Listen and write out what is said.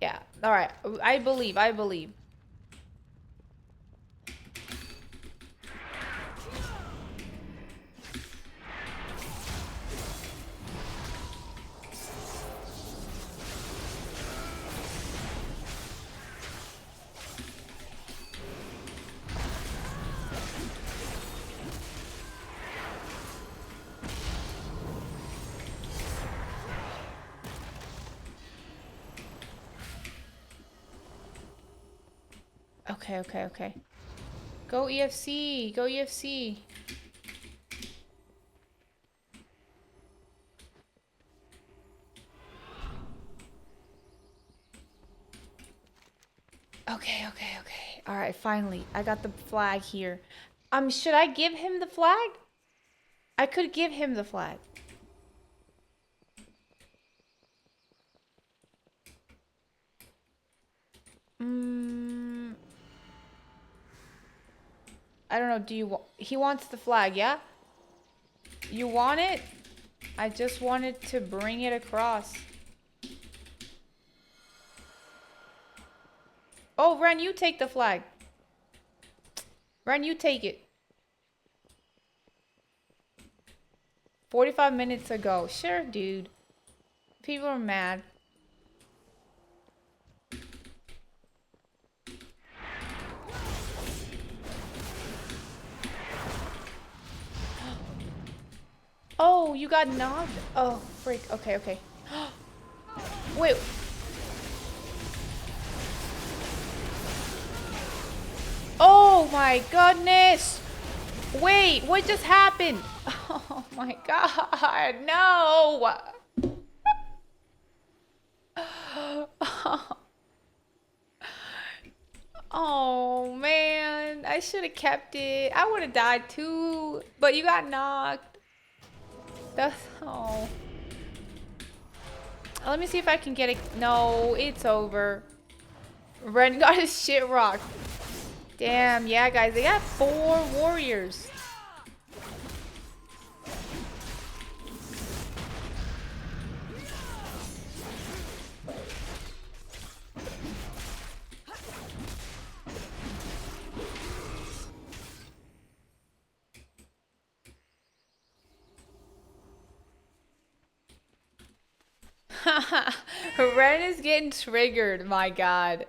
Yeah. All right. I believe. I believe. Okay, okay, okay. Go EFC. Go EFC. Okay, okay, okay. All right, finally. I got the flag here. Should I give him the flag? I could give him the flag. Mm, I don't know. Do you want... He wants the flag, yeah? You want it? I just wanted to bring it across. Oh, Ren, you take the flag. Ren, you take it. 45 minutes ago. Sure, dude. People are mad. Oh, you got knocked? Oh, freak. Okay, okay. Wait. Oh my goodness. Wait, what just happened? Oh my god, no. Oh man, I should have kept it. I would have died too, but you got knocked. That's, oh. Let me see if I can get it. No, it's over. Ren got his shit rocked. Damn, yeah, guys, they got 4 warriors. Ren is getting triggered, my god.